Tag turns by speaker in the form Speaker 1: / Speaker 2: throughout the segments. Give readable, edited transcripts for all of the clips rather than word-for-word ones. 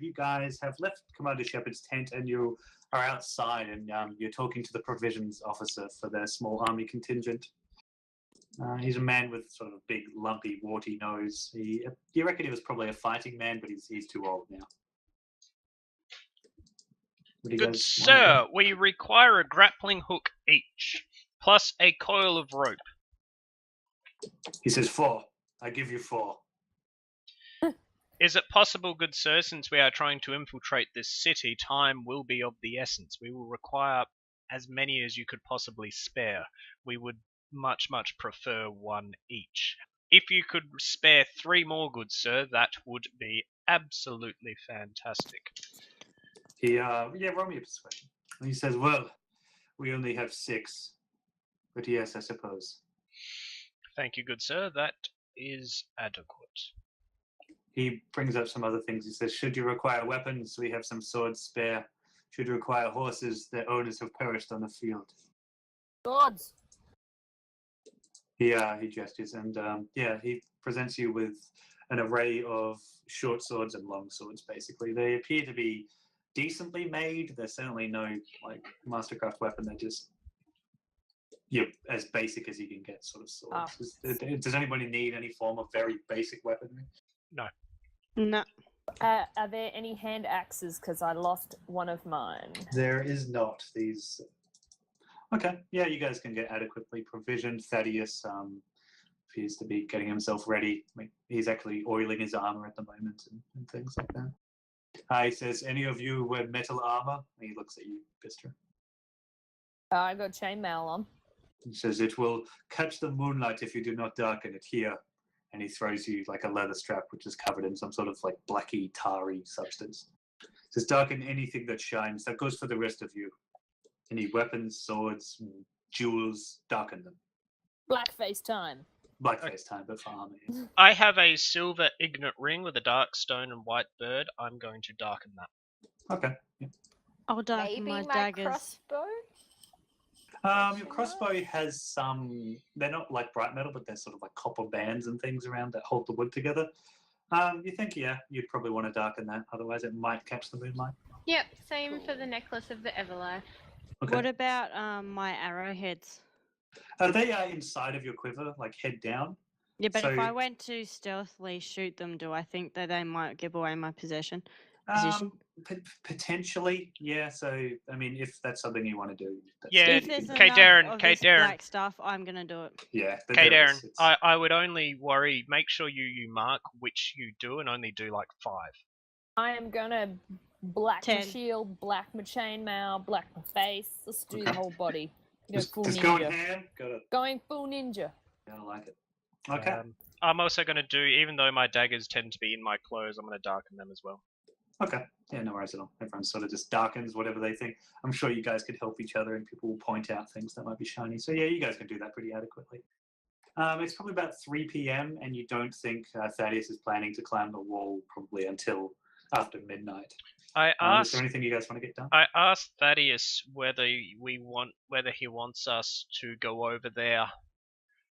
Speaker 1: you guys have left Commander Shepard's tent and you are outside and you're talking to the provisions officer for their small army contingent. He's a man with sort of a big, lumpy, warty nose. You reckon he was probably a fighting man, but he's too old now.
Speaker 2: Good sir, we require a grappling hook each, plus a coil of rope.
Speaker 1: He says 4. I give you 4.
Speaker 2: Is it possible, good sir, since we are trying to infiltrate this city, time will be of the essence. We will require as many as you could possibly spare. We would much, much prefer 1 each. If you could spare 3 more, good sir, that would be absolutely fantastic.
Speaker 1: Roll me a persuasion. And he says, well, we only have 6. But yes, I suppose.
Speaker 2: Thank you, good sir. That is adequate.
Speaker 1: He brings up some other things. He says, should you require weapons, we have some swords spare. Should you require horses, their owners have perished on the field.
Speaker 3: Swords!
Speaker 1: He gestures, and he presents you with an array of short swords and long swords, basically. They appear to be decently made. There's certainly no, Mastercraft weapon. They're just as basic as you can get sort of swords. Does anybody need any form of very basic weaponry?
Speaker 2: No.
Speaker 4: No.
Speaker 3: Are there any hand axes? Because I lost one of mine.
Speaker 1: There is not. These... Okay, yeah, you guys can get adequately provisioned. Thaddeus appears to be getting himself ready. He's actually oiling his armor at the moment and things like that. He says, any of you wear metal armor? And he looks at you, Bistra.
Speaker 3: I got chainmail on.
Speaker 1: He says, it will catch the moonlight if you do not darken it here. And he throws you like a leather strap, which is covered in some sort of like blacky, tarry substance. He says, darken anything that shines. That goes for the rest of you. Any weapons, swords, jewels, darken them.
Speaker 3: Blackface time.
Speaker 1: Blackface time, but for armor.
Speaker 2: I have a silver ignet ring with a dark stone and white bird. I'm going to darken that.
Speaker 1: Okay. Yeah.
Speaker 4: I'll darken
Speaker 5: Maybe
Speaker 4: my
Speaker 5: my
Speaker 4: daggers.
Speaker 5: crossbow?
Speaker 1: Your crossbow has some, they're not like bright metal, but they're sort of like copper bands and things around that hold the wood together. You think, you'd probably want to darken that, otherwise it might catch the moonlight.
Speaker 5: Yep, same for the necklace of the Everlife.
Speaker 1: Okay.
Speaker 4: What about my arrowheads?
Speaker 1: They are inside of your quiver, like head down.
Speaker 4: Yeah, but if
Speaker 1: So-
Speaker 4: I went to stealthily shoot them, do I think that they might give away my position?
Speaker 1: Potentially, yeah. So, I mean, if that's something you want to do.
Speaker 2: Yeah,
Speaker 4: If there's
Speaker 2: okay,
Speaker 4: enough
Speaker 2: Darren,
Speaker 4: of
Speaker 2: okay,
Speaker 4: this
Speaker 2: Darren.
Speaker 4: black stuff, I'm gonna do it.
Speaker 1: Yeah.
Speaker 2: Okay,
Speaker 1: there
Speaker 2: Darren,
Speaker 1: is, it's-
Speaker 2: I would only worry, make sure you mark which you do and only do like 5.
Speaker 3: I am gonna black my
Speaker 4: 10.
Speaker 3: shield, black my chainmail, black my face. Let's do the
Speaker 1: Okay.
Speaker 3: whole body. Go full
Speaker 1: Just going
Speaker 3: ninja.
Speaker 1: ham. Got it.
Speaker 3: Going full ninja.
Speaker 1: Yeah, I like it. Okay.
Speaker 2: I'm also going to do, even though my daggers tend to be in my clothes, I'm going to darken them as well.
Speaker 1: Okay. Yeah, no worries at all. Everyone sort of just darkens whatever they think. I'm sure you guys could help each other and people will point out things that might be shiny. So yeah, you guys can do that pretty adequately. It's probably about 3 p.m. and you don't think Thaddeus is planning to climb the wall probably until after midnight. Is there anything you guys want to get done?
Speaker 2: I asked Thaddeus whether he wants us to go over there,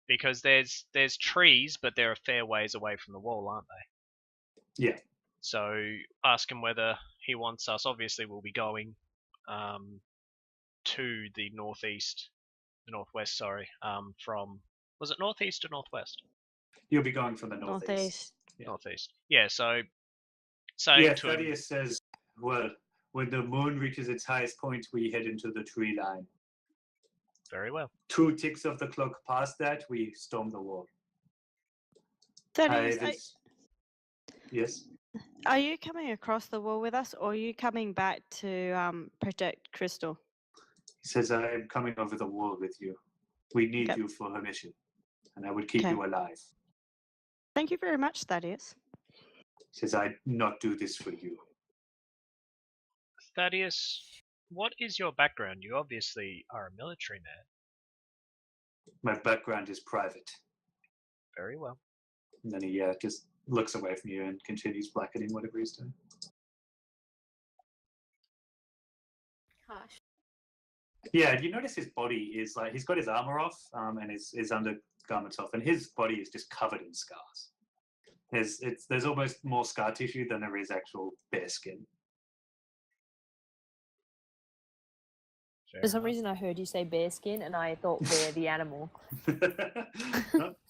Speaker 2: because there's trees, but they're a fair ways away from the wall, aren't they?
Speaker 1: Yeah.
Speaker 2: So ask him whether he wants us. Obviously, we'll be going to the northwest. From, was it northeast or northwest?
Speaker 1: You'll be going from the northeast. Yeah.
Speaker 2: Northeast. Yeah. So saying
Speaker 1: Yeah,
Speaker 2: to him,
Speaker 1: Thaddeus says, well, when the moon reaches its highest point, we head into the tree line.
Speaker 2: very well.
Speaker 1: 2 ticks of the clock past that, we storm the wall.
Speaker 4: Thaddeus,
Speaker 1: Yes.
Speaker 4: are you coming across the wall with us, or are you coming back to protect Crystal?
Speaker 1: He says, I am coming over the wall with you. We need
Speaker 4: Yep.
Speaker 1: you for her mission, and I would keep
Speaker 4: Okay.
Speaker 1: you alive.
Speaker 4: Thank you very much, Thaddeus.
Speaker 1: He says, I not do this for you.
Speaker 2: Thaddeus, what is your background? You obviously are a military man.
Speaker 1: My background is private.
Speaker 2: Very well.
Speaker 1: And then he just looks away from you and continues blackening whatever he's doing.
Speaker 5: Gosh.
Speaker 1: Yeah, you notice his body is like, he's got his armor off and his undergarments off, and his body is just covered in scars. There's almost more scar tissue than there is actual bear skin.
Speaker 3: For some reason, I heard you say bear skin, and I thought bear the animal.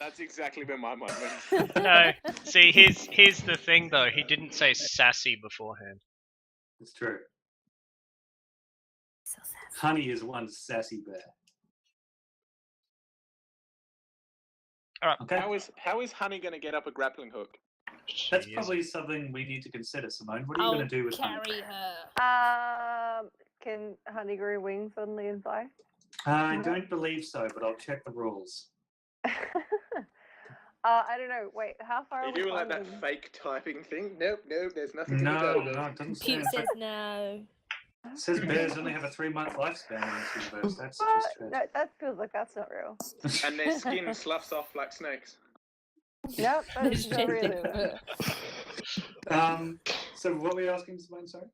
Speaker 6: That's exactly where my mind went.
Speaker 2: No, see, here's the thing though. He didn't say sassy beforehand.
Speaker 1: It's true.
Speaker 3: So sassy.
Speaker 1: Honey is one sassy bear.
Speaker 2: All right.
Speaker 1: Okay.
Speaker 6: How is Honey going to get up a grappling hook?
Speaker 1: That's
Speaker 2: Jeez.
Speaker 1: probably something we need to consider, Simone. What are you going to do with Honey?
Speaker 3: carry her.
Speaker 7: Can Honey grow wings suddenly and fly?
Speaker 1: I don't believe so, but I'll check the rules.
Speaker 7: I don't know. Wait, how far
Speaker 6: Are
Speaker 7: are
Speaker 6: you
Speaker 7: we
Speaker 6: doing like that
Speaker 7: climbing?
Speaker 6: fake typing thing? Nope, there's nothing to be
Speaker 1: No,
Speaker 6: done.
Speaker 1: no, it doesn't say.
Speaker 3: Pete
Speaker 1: In
Speaker 3: says
Speaker 1: fact,
Speaker 3: no.
Speaker 1: it says bears only have a 3-month lifespan in this universe. That's
Speaker 7: What?
Speaker 1: just
Speaker 7: No, that feels like that's not real.
Speaker 6: And their skin sloughs off like snakes.
Speaker 7: Nope, that's not really.
Speaker 1: So what were you asking, Simone? Sorry.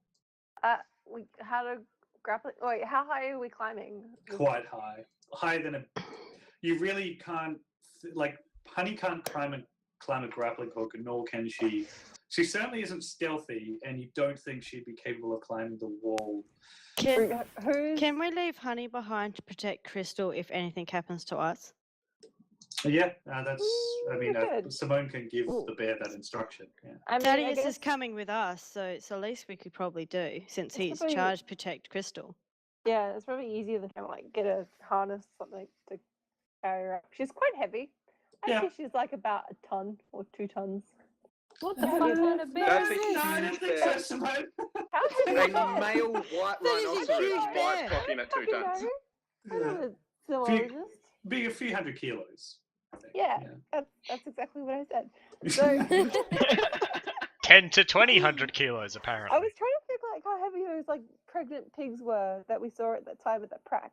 Speaker 7: How to grappling? Wait, how high are we climbing?
Speaker 1: Quite high, higher than a. You really can't Honey can't climb a grappling hook, nor can she. She certainly isn't stealthy, and you don't think she'd be capable of climbing the wall.
Speaker 4: Can we leave Honey behind to protect Crystal if anything happens to us?
Speaker 1: Yeah, that's. I mean,
Speaker 7: good.
Speaker 1: Simone can give the bear that instruction. Yeah.
Speaker 7: I mean,
Speaker 4: Thaddeus
Speaker 7: I guess
Speaker 4: is coming with us, so it's the least we could probably do since
Speaker 7: It's
Speaker 4: he's
Speaker 7: probably-
Speaker 4: charged protect Crystal.
Speaker 7: Yeah, it's probably easier than trying to like get a harness or something to carry her up. She's quite heavy.
Speaker 1: Yeah.
Speaker 7: Actually, she's like about a ton or 2 tons.
Speaker 3: What the
Speaker 7: Yeah,
Speaker 3: fuck
Speaker 7: yeah.
Speaker 3: kind of bear
Speaker 6: That's
Speaker 3: is
Speaker 6: a
Speaker 3: this?
Speaker 1: No, I don't think so, Simone.
Speaker 7: How big
Speaker 6: A
Speaker 7: is that?
Speaker 6: male white
Speaker 4: That is a
Speaker 6: rhinoceros
Speaker 4: huge
Speaker 6: might
Speaker 4: bear.
Speaker 6: clock in at 2
Speaker 7: Fucking
Speaker 6: tons.
Speaker 7: know. I'm
Speaker 1: Yeah.
Speaker 7: not a zoologist.
Speaker 1: Be a few hundred kilos. I think.
Speaker 7: Yeah. That's exactly what I said. So
Speaker 2: 10 to 20 kilos, apparently.
Speaker 7: I was trying to think like how heavy those like pregnant pigs were that we saw at that time at that prac.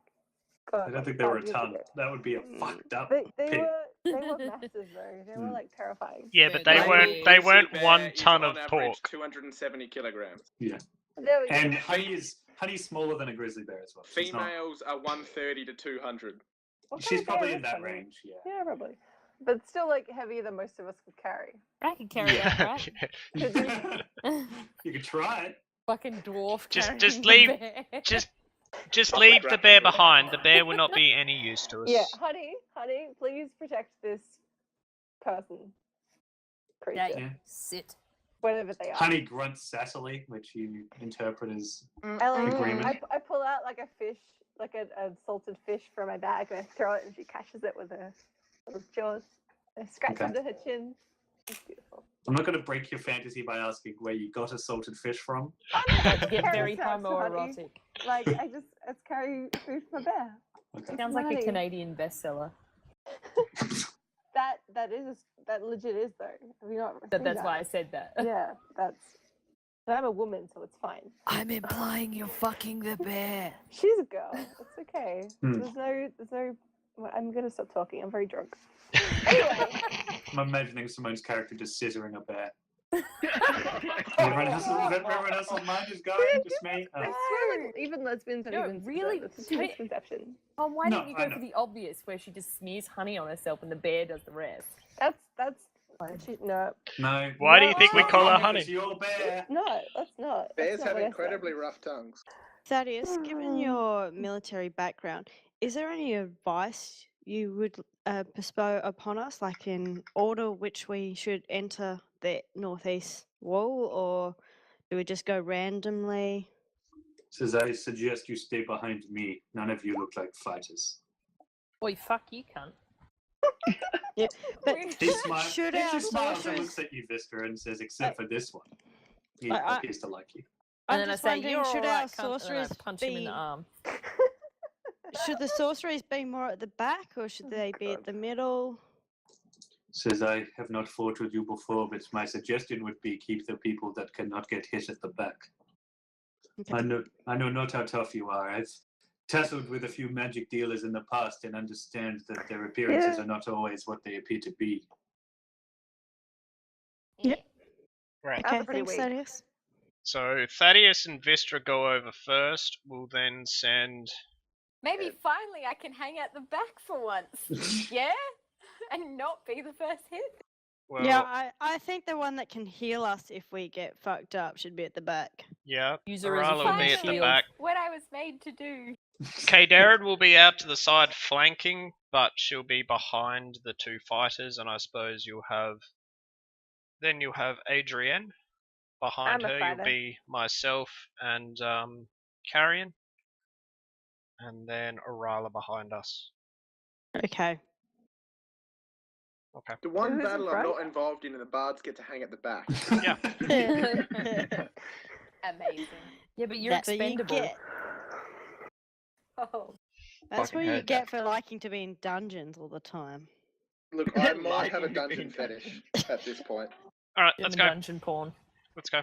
Speaker 7: God,
Speaker 1: I don't
Speaker 7: like,
Speaker 1: think they were a
Speaker 7: 5 years
Speaker 1: ton.
Speaker 7: ago.
Speaker 1: That would be a fucked up
Speaker 7: They
Speaker 1: pig.
Speaker 7: were massive though. They were like terrifying.
Speaker 2: Yeah, but
Speaker 3: They
Speaker 2: they
Speaker 3: were-
Speaker 2: weren't
Speaker 6: Bear
Speaker 2: 1
Speaker 6: is
Speaker 2: ton
Speaker 6: on
Speaker 2: of
Speaker 6: average
Speaker 2: pork.
Speaker 6: 270 kilograms.
Speaker 1: Yeah.
Speaker 7: There we go.
Speaker 1: And Honey's smaller than a grizzly bear as well. She's not-
Speaker 6: Females are 130 to 200.
Speaker 7: What kind
Speaker 1: She's
Speaker 7: of bear
Speaker 1: probably
Speaker 7: is
Speaker 1: in that
Speaker 7: Honey?
Speaker 1: range. Yeah.
Speaker 7: Yeah, probably. But still like heavier than most of us could carry.
Speaker 3: I can carry that, right?
Speaker 1: You could try it.
Speaker 3: Fucking dwarf.
Speaker 2: Just
Speaker 3: carrying the
Speaker 2: leave-
Speaker 3: bear.
Speaker 2: Just leave the bear behind. The bear will not be any use to us.
Speaker 7: Yeah, honey, please protect this person, creature,
Speaker 3: Dang.
Speaker 1: Yeah.
Speaker 3: Sit.
Speaker 7: whatever they are.
Speaker 1: Honey grunts sassily, which you interpret as
Speaker 7: I, like,
Speaker 1: agreement.
Speaker 7: I pull out like a fish, like a salted fish from my bag, and I throw it, and she catches it with her little jaws. I scratch
Speaker 1: Okay.
Speaker 7: under her chin. It's beautiful.
Speaker 1: I'm not going to break your fantasy by asking where you got a salted fish from.
Speaker 3: Get very
Speaker 7: Parasite, honey.
Speaker 3: homoerotic.
Speaker 7: Like I just carry food for my bear.
Speaker 1: Okay.
Speaker 3: Sounds like a
Speaker 7: Honey.
Speaker 3: Canadian bestseller.
Speaker 7: That legit is though. Have you not
Speaker 3: But
Speaker 7: seen
Speaker 3: that's
Speaker 7: that?
Speaker 3: why I said that.
Speaker 7: Yeah, that's. But I'm a woman, so it's fine.
Speaker 3: I'm implying you're fucking the bear.
Speaker 7: She's a girl. It's okay.
Speaker 1: Hmm.
Speaker 7: There's no. Well, I'm gonna stop talking. I'm very drunk. Anyway,
Speaker 1: I'm imagining Simone's character just scissoring a bear. Everyone else's mind is going, just me.
Speaker 7: I
Speaker 1: Oh.
Speaker 7: swear, like, even lesbians don't
Speaker 3: No,
Speaker 7: even
Speaker 3: really?
Speaker 7: It's a misconception.
Speaker 3: Oh, why
Speaker 1: No,
Speaker 3: didn't you
Speaker 1: I
Speaker 3: go
Speaker 1: know.
Speaker 3: for the obvious, where she just smears honey on herself and the bear does the rest?
Speaker 7: That's. No,
Speaker 1: No.
Speaker 2: Why do you think we call her
Speaker 1: It's
Speaker 2: Honey?
Speaker 1: your bear.
Speaker 7: no, that's not. That's
Speaker 6: Bears
Speaker 7: not
Speaker 6: have
Speaker 7: what I said.
Speaker 6: incredibly rough tongues.
Speaker 4: Thaddeus, given your military background, is there any advice you would bestow upon us, like in order which we should enter the northeast wall, or do we just go randomly?
Speaker 1: Says, I suggest you stay behind me. None of you look like fighters.
Speaker 3: Boy, fuck you, cunt.
Speaker 4: But
Speaker 1: He smiles,
Speaker 4: should
Speaker 1: he
Speaker 4: our
Speaker 1: just smiles and
Speaker 4: sorcerers-
Speaker 1: looks at you, Vista, and says, except for this one. He
Speaker 4: I-
Speaker 1: appears to like you.
Speaker 3: And
Speaker 4: I'm
Speaker 3: then I
Speaker 4: just
Speaker 3: say,
Speaker 4: wondering,
Speaker 3: you're
Speaker 4: should
Speaker 3: all
Speaker 4: our
Speaker 3: right, cunt, and then I
Speaker 4: sorcerers
Speaker 3: punch him in
Speaker 4: be
Speaker 3: the arm.
Speaker 4: should the sorceries be more at the back, or should they be at the middle?
Speaker 1: Says, I have not fought with you before, but my suggestion would be keep the people that cannot get hit at the back.
Speaker 4: Okay.
Speaker 1: I know not how tough you are. I've tussled with a few magic dealers in the past and understand that their appearances
Speaker 7: Yeah.
Speaker 1: are not always what they appear to be.
Speaker 4: Yeah.
Speaker 2: Right.
Speaker 7: That's
Speaker 4: Okay,
Speaker 7: pretty
Speaker 4: thanks,
Speaker 7: weak.
Speaker 4: Thaddeus.
Speaker 2: So Thaddeus and Vistra go over first. We'll then send.
Speaker 5: Maybe finally I can hang out the back for once. Yeah? And not be the first hit.
Speaker 2: Well,
Speaker 4: Yeah, I think the one that can heal us if we get fucked up should be at the back.
Speaker 2: yeah.
Speaker 3: Use her as a
Speaker 2: Arala will be at the
Speaker 5: Finally.
Speaker 2: back.
Speaker 5: What I was made to do.
Speaker 2: Darren will be out to the side flanking, but she'll be behind the two fighters, and I suppose you'll have Adrienne. Behind
Speaker 7: I'm a
Speaker 2: her, you'll
Speaker 7: fighter.
Speaker 2: be myself and Carrion, and then Arala behind us.
Speaker 4: Okay.
Speaker 2: Okay.
Speaker 6: The one
Speaker 7: Who's in
Speaker 6: battle I'm
Speaker 7: front?
Speaker 6: not involved in, and the bards get to hang at the back.
Speaker 2: Yeah.
Speaker 5: Amazing.
Speaker 3: Yeah, but you're
Speaker 4: That's what you
Speaker 3: expendable.
Speaker 4: get.
Speaker 5: Oh.
Speaker 4: That's
Speaker 2: Fucking
Speaker 4: what you
Speaker 2: heard
Speaker 4: get for liking to be in dungeons all the time.
Speaker 6: Look, I might have a
Speaker 2: Liking to be
Speaker 6: dungeon
Speaker 2: in
Speaker 6: fetish at this point.
Speaker 2: All right,
Speaker 3: Doing
Speaker 2: let's
Speaker 3: the
Speaker 2: go.
Speaker 3: dungeon porn.
Speaker 2: Let's go.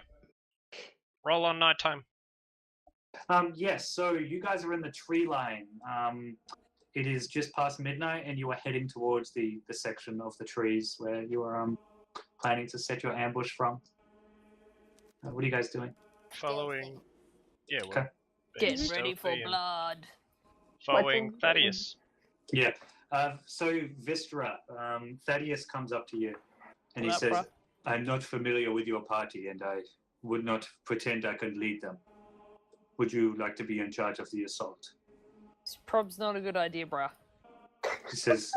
Speaker 2: Roll on nighttime.
Speaker 1: Yes, so you guys are in the tree line. It is just past midnight, and you are heading towards the section of the trees where you are planning to set your ambush from. What are you guys doing?
Speaker 2: Following. Yeah, well.
Speaker 1: Okay.
Speaker 2: being
Speaker 3: Getting ready for
Speaker 2: stealthy and
Speaker 3: blood.
Speaker 2: Following
Speaker 7: Watching-
Speaker 2: Thaddeus.
Speaker 1: Yeah. So Vistra, Thaddeus comes up to you, and he
Speaker 3: What up,
Speaker 1: says,
Speaker 3: bruh?
Speaker 1: "I'm not familiar with your party, and I would not pretend I could lead them. Would you like to be in charge of the assault?"
Speaker 3: This prob's not a good idea, bruh.
Speaker 1: He says,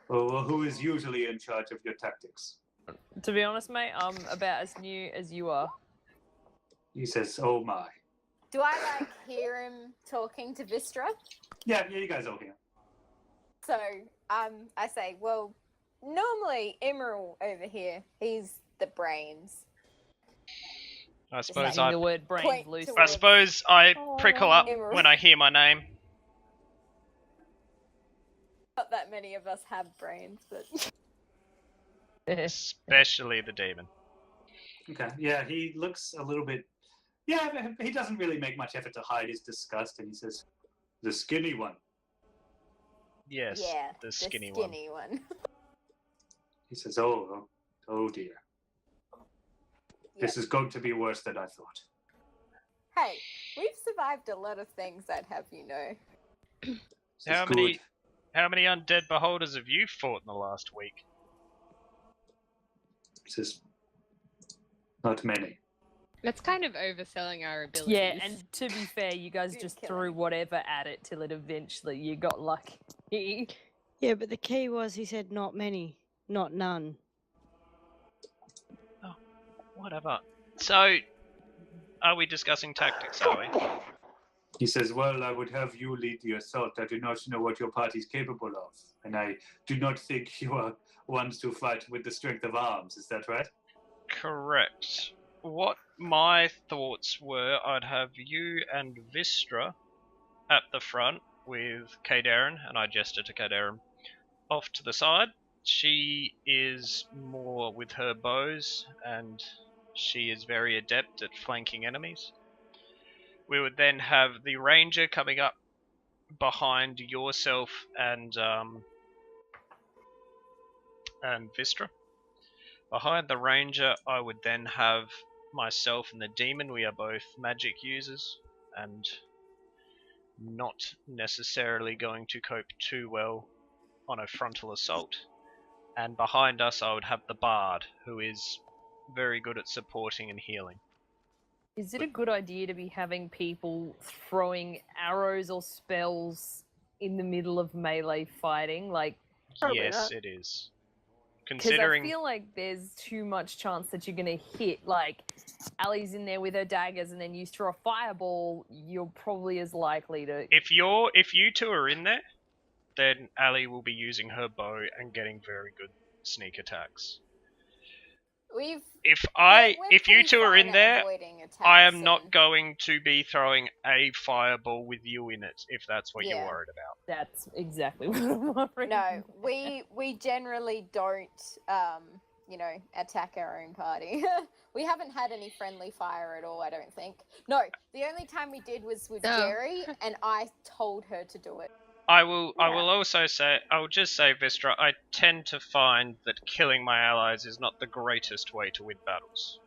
Speaker 1: well, who is usually in charge of your tactics?"
Speaker 3: To be honest, mate, I'm about as new as you are.
Speaker 1: He says, "Oh my."
Speaker 5: Do I like hear him talking to Vistra?
Speaker 1: Yeah, you guys all hear.
Speaker 5: So I say, well, normally Emerald over here, he's the brains.
Speaker 2: I
Speaker 3: Just
Speaker 2: suppose
Speaker 3: using the word brains
Speaker 5: Point
Speaker 3: loosely.
Speaker 2: I suppose I
Speaker 5: Oh,
Speaker 2: prickle up
Speaker 5: Emerald.
Speaker 2: when I hear my name.
Speaker 5: Not that many of us have brains, but
Speaker 2: Especially the demon.
Speaker 1: Okay. Yeah, he looks a little bit. Yeah, he doesn't really make much effort to hide his disgust, and he says, "The skinny one."
Speaker 2: Yes,
Speaker 5: yeah,
Speaker 2: the skinny one.
Speaker 5: one.
Speaker 1: He says, "Oh dear. This is going to be worse than I thought."
Speaker 5: Hey, we've survived a lot of things, I'd have you know.
Speaker 1: He says,
Speaker 2: How
Speaker 1: "Good."
Speaker 2: many undead beholders have you fought in the last week?
Speaker 1: He says, "Not many."
Speaker 8: That's kind of overselling our abilities.
Speaker 3: Yeah, and to be fair, you guys
Speaker 5: Good
Speaker 3: just
Speaker 5: killing.
Speaker 3: threw whatever at it till it eventually you got lucky.
Speaker 4: Yeah, but the key was he said not many, not none.
Speaker 2: Whatever. So, are we discussing tactics, are we?
Speaker 1: He says, "Well, I would have you lead the assault. I do not know what your party is capable of, and I do not think you are ones to fight with the strength of arms. Is that right?"
Speaker 2: Correct. What my thoughts were, I'd have you and Vistra at the front with Kadarin, and I gesture to Kadarin, off to the side. She is more with her bows, and she is very adept at flanking enemies. We would then have the ranger coming up behind yourself and Vistra. Behind the ranger, I would then have myself and the demon. We are both magic users and not necessarily going to cope too well on a frontal assault. And behind us, I would have the bard, who is very good at supporting and healing.
Speaker 3: Is it a good idea to be having people throwing arrows or spells in the middle of melee fighting? Like,
Speaker 7: Probably
Speaker 2: Yes,
Speaker 7: not.
Speaker 2: it is.
Speaker 3: because I
Speaker 2: Considering
Speaker 3: feel like there's too much chance that you're going to hit. Like, Ali's in there with her daggers, and then you throw a fireball, you're probably as likely to.
Speaker 2: if you two are in there, then Ali will be using her bow and getting very good sneak attacks.
Speaker 5: We've
Speaker 2: If
Speaker 5: we're
Speaker 2: you
Speaker 5: pretty
Speaker 2: two are
Speaker 5: fine
Speaker 2: in
Speaker 5: at
Speaker 2: there,
Speaker 5: avoiding
Speaker 2: I
Speaker 5: attacks
Speaker 2: am not
Speaker 5: and-
Speaker 2: going to be throwing a fireball with you in it, if that's what you're
Speaker 5: Yeah.
Speaker 2: worried about.
Speaker 3: That's exactly what I'm worried
Speaker 5: No,
Speaker 3: about.
Speaker 5: we generally don't attack our own party. We haven't had any friendly fire at all, I don't think. No, the only time we did was with
Speaker 8: Oh.
Speaker 5: Jerry, and I told her to do it.
Speaker 2: I will also say, I will just say, Vistra, I tend to find that killing my allies is not the greatest way to win battles.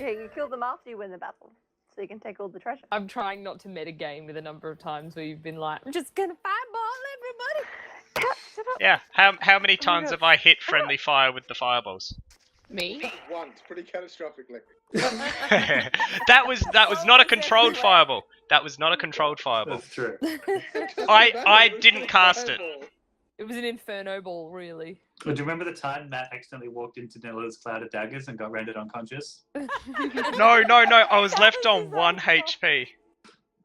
Speaker 7: Yeah, you kill them after you win the battle, so you can take all the treasure.
Speaker 3: I'm trying not to metagame with a number of times where you've been like, I'm just going to fireball everybody.
Speaker 7: Capture
Speaker 2: Yeah. How many times have I hit friendly fire with the fireballs?
Speaker 8: Me?
Speaker 6: Once, pretty catastrophically.
Speaker 2: that was not a controlled fireball. That was not a controlled fireball.
Speaker 1: That's true.
Speaker 2: I didn't cast it.
Speaker 3: It was an inferno ball, really.
Speaker 1: Well, do you remember the time Matt accidentally walked into Nilla's cloud of daggers and got rendered unconscious?
Speaker 2: No. I was left on 1 HP.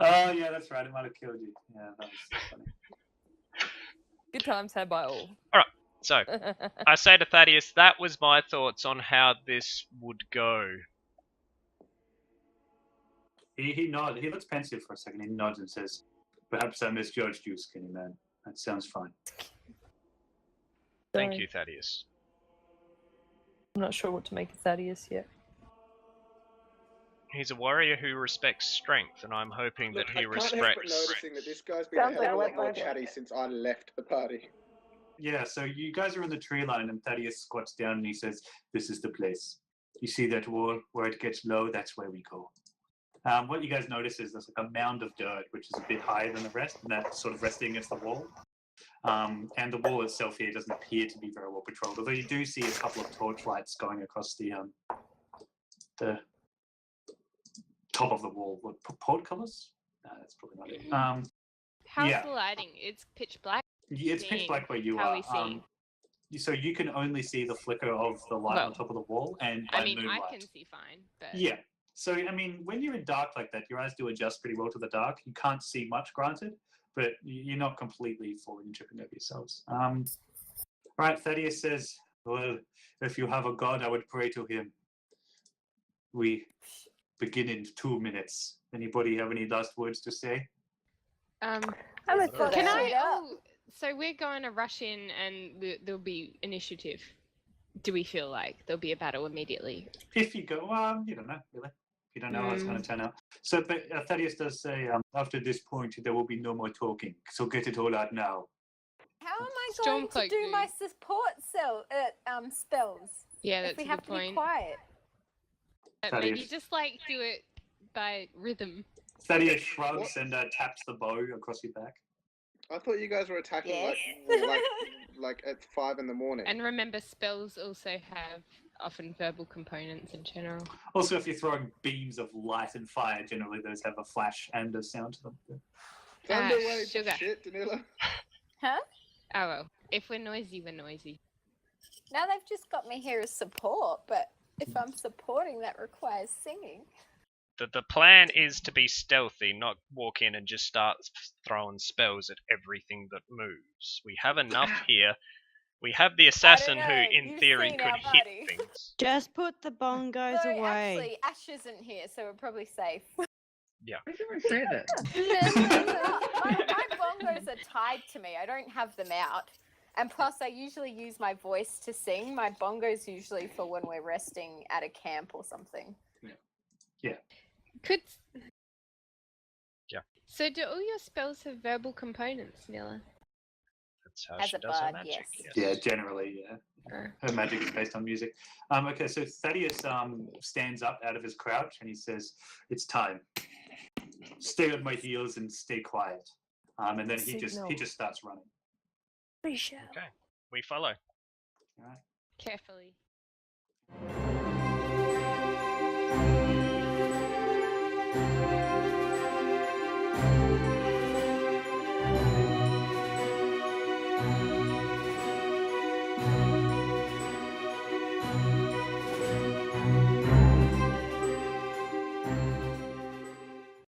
Speaker 1: Oh, yeah, that's right. It might have killed you. Yeah, that was funny.
Speaker 3: Good times had by all.
Speaker 2: So, I say to Thaddeus, that was my thoughts on how this would go.
Speaker 1: He nods. He looks pensive for a second. He nods and says, "Perhaps I misjudged you, skinny man. That sounds fine."
Speaker 2: Thank you, Thaddeus.
Speaker 3: I'm not sure what to make of Thaddeus yet.
Speaker 2: He's a warrior who respects strength, and I'm hoping that he
Speaker 6: I can't help but
Speaker 2: respects.
Speaker 6: noticing that this guy's been a
Speaker 7: Sounds like
Speaker 6: hell of a
Speaker 7: a
Speaker 6: lot more
Speaker 7: wet blanket.
Speaker 6: chatty since I left the party.
Speaker 1: Yeah, so you guys are in the tree line, and Thaddeus squats down and he says, "This is the place. You see that wall where it gets low? That's where we go." What you guys notice is there's like a mound of dirt, which is a bit higher than the rest, and that's sort of resting against the wall. And the wall itself here doesn't appear to be very well patrolled, although you do see a couple of torch lights going across the top of the wall. What, portcullis? No, that's probably not it.
Speaker 8: How's
Speaker 1: Yeah.
Speaker 8: the lighting? It's pitch black.
Speaker 1: Yeah, it's pitch
Speaker 8: Seeing
Speaker 1: black where you
Speaker 8: how
Speaker 1: are.
Speaker 8: we see.
Speaker 1: So you can only see the flicker of the light on
Speaker 8: Well,
Speaker 1: top of the wall and
Speaker 8: I
Speaker 1: by
Speaker 8: mean,
Speaker 1: moonlight.
Speaker 8: I can see fine, but
Speaker 1: Yeah. So, I mean, when you're in dark like that, your eyes do adjust pretty well to the dark. You can't see much, granted, but you're not completely falling and tripping over yourselves. Right, Thaddeus says, "Well, if you have a god, I would pray to him. We begin in 2 minutes. Anybody have any last words to say?"
Speaker 7: I'm a
Speaker 8: can I?
Speaker 5: Yeah.
Speaker 8: Oh, so we're going to rush in, and there'll be initiative. Do we feel like there'll be a battle immediately?
Speaker 1: If you go, you don't know, really. You don't know how it's going to turn out. So, but Thaddeus does say, after this point, there will be no more talking. So get it all out now.
Speaker 5: How am I going to
Speaker 8: Stormcloak
Speaker 5: do
Speaker 8: do.
Speaker 5: my support spells
Speaker 8: Yeah,
Speaker 5: if
Speaker 8: that's
Speaker 5: we
Speaker 8: a
Speaker 5: have
Speaker 8: good
Speaker 5: to be
Speaker 8: point.
Speaker 5: quiet?
Speaker 8: Maybe
Speaker 1: Thaddeus.
Speaker 8: just like do it by rhythm.
Speaker 1: Thaddeus shrugs and taps the bow across your back.
Speaker 6: I thought you guys were attacking
Speaker 5: Yes.
Speaker 6: like at 5 in the morning.
Speaker 8: And remember, spells also have often verbal components in general.
Speaker 1: Also, if you're throwing beams of light and fire, generally those have a flash and a sound to them.
Speaker 6: Thunder waves of
Speaker 8: sugar.
Speaker 6: shit, Danila.
Speaker 5: Huh?
Speaker 8: Oh well, if we're noisy, we're noisy.
Speaker 5: Now they've just got me here as support, but if I'm supporting, that requires singing.
Speaker 2: The plan is to be stealthy, not walk in and just start throwing spells at everything that moves. We have enough here. We have the assassin who,
Speaker 5: know.
Speaker 2: in
Speaker 5: You've
Speaker 2: theory,
Speaker 5: seen
Speaker 2: could
Speaker 5: our
Speaker 2: hit
Speaker 5: buddy.
Speaker 2: things.
Speaker 4: Just put the bongos
Speaker 5: So
Speaker 4: away.
Speaker 5: actually, Ash isn't here, so we're probably safe.
Speaker 9: Why did I say that?
Speaker 5: my bongos are tied to me. I don't have them out. And plus, I usually use my voice to sing. My bongos usually for when we're resting at a camp or something.
Speaker 8: Could.
Speaker 2: Yeah.
Speaker 8: So do all your spells have verbal components, Nilla?
Speaker 2: That's how
Speaker 5: As
Speaker 2: she
Speaker 5: a
Speaker 2: does her
Speaker 5: bard,
Speaker 2: magic.
Speaker 5: yes.
Speaker 1: Yeah, generally, yeah. Her magic is based on music. Okay, so Thaddeus stands up out of his crouch and he says, "It's time. Stay on my heels and stay quiet." And then he just starts running.
Speaker 2: Okay, we follow.
Speaker 1: All right.
Speaker 8: Carefully.